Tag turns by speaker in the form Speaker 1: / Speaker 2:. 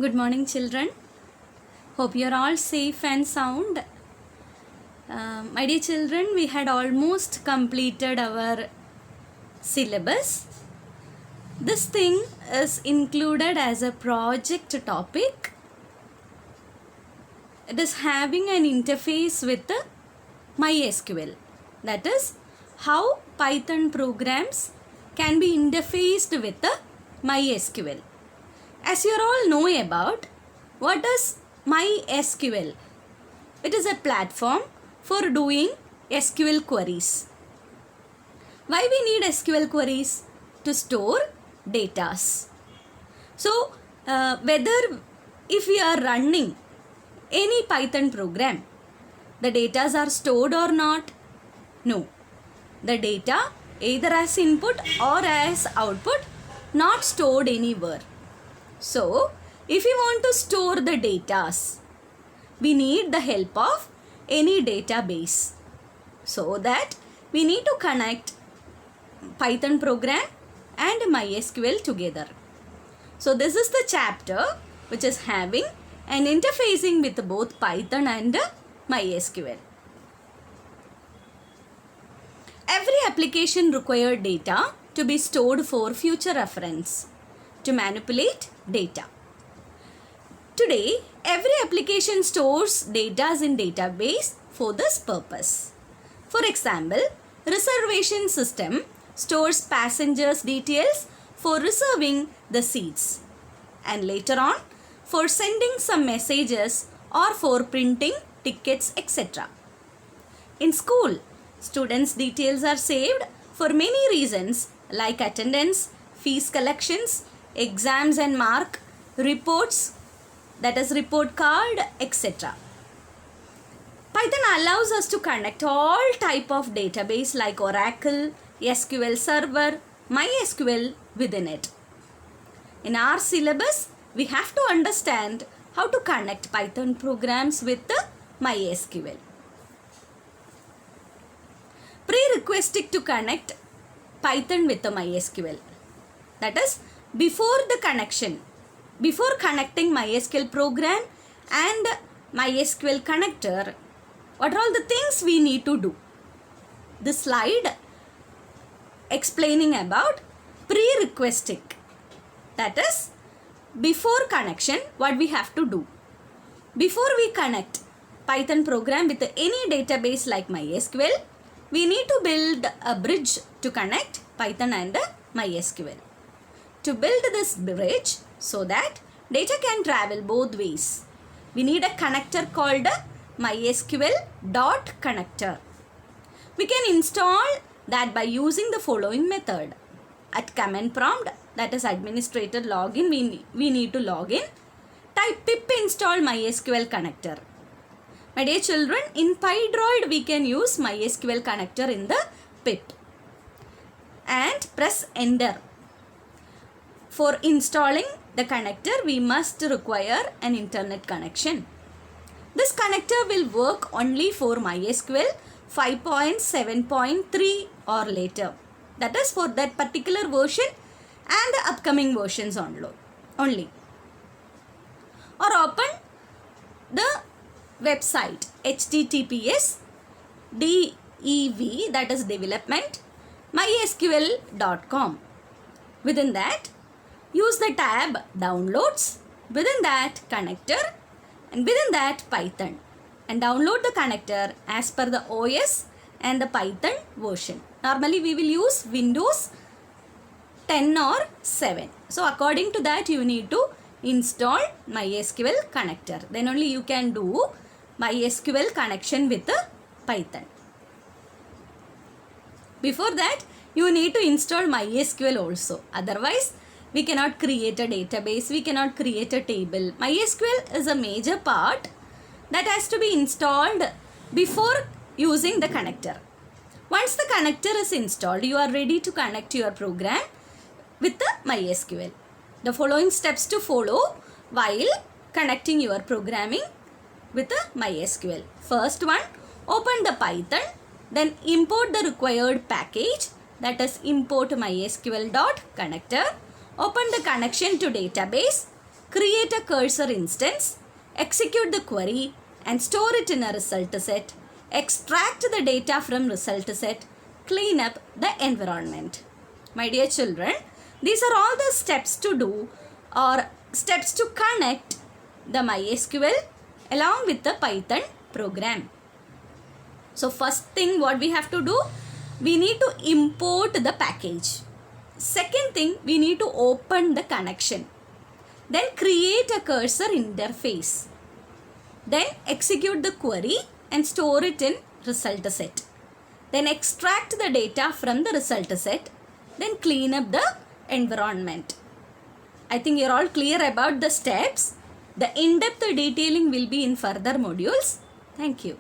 Speaker 1: Good morning, children. Hope you're all safe and sound. My dear children, we had almost completed our syllabus. This thing is included as a project topic. It is having an interface with MySQL. That is how Python programs can be interfaced with MySQL. As you all know about, what is MySQL? It is a platform for doing SQL queries. Why we need SQL queries? To store data. So, whether if we are running any Python program, the data are stored or not? No. The data either as input or as output, not stored anywhere. So, if we want to store the data, we need the help of any database. So that we need to connect Python program and MySQL together. So this is the chapter which is having an interfacing with both Python and MySQL. Every application requires data to be stored for future reference, to manipulate data. Today, every application stores data in database for this purpose. For example, reservation system stores passengers' details for reserving the seats, and later on for sending some messages or for printing tickets, etc. In school, students' details are saved for many reasons like attendance, fees collections, exams and mark, reports, that is report card, etc. Python allows us to connect all type of database like Oracle, SQL Server, MySQL within it. In our syllabus, we have to understand how to connect Python programs with the MySQL. Prerequisite to connect Python with the MySQL. That is, before connecting MySQL program and MySQL connector, what are all the things we need to do? This slide explaining about prerequisite. That is, before connection, what we have to do? Before we connect Python program with any database like MySQL, we need to build a bridge to connect Python and MySQL. To build this bridge so that data can travel both ways, we need a connector called MySQL.connector. We can install that by using the following method. At command prompt, that is administrator login, we need to log in. Type pip install MySQL connector. My dear children, in PyDroid we can use MySQL connector in the pip and press enter. For installing the connector, we must require an internet connection. This connector will work only for MySQL 5.7.3 or later. That is for that particular version and the upcoming versions only. Or open the website https dev, that is development, mysql.com. Within that, use the tab downloads, within that connector, and within that Python, and download the connector as per the OS and the Python version. Normally we will use Windows 10 or 7. So according to that you need to install MySQL connector. Then only you can do MySQL connection with the Python. Before that you need to install MySQL also. Otherwise we cannot create a database, we cannot create a table. MySQL is a major part that has to be installed before using the connector. Once the connector is installed, you are ready to connect your program with the MySQL. The following steps to follow while connecting your programming with the MySQL. First one, open the Python, then import the required package, that is import mysql.connector. Open the connection to database, create a cursor instance, execute the query and store it in a result set, extract the data from result set, clean up the environment. My dear children, these are all the steps to do or steps to connect the MySQL along with the Python program. So first thing what we have to do, we need to import the package. Second thing, we need to open the connection. Then create a cursor interface. Then execute the query and store it in result set. Then extract the data from the result set. Then clean up the environment. I think you're all clear about the steps. The in-depth detailing will be in further modules. Thank you.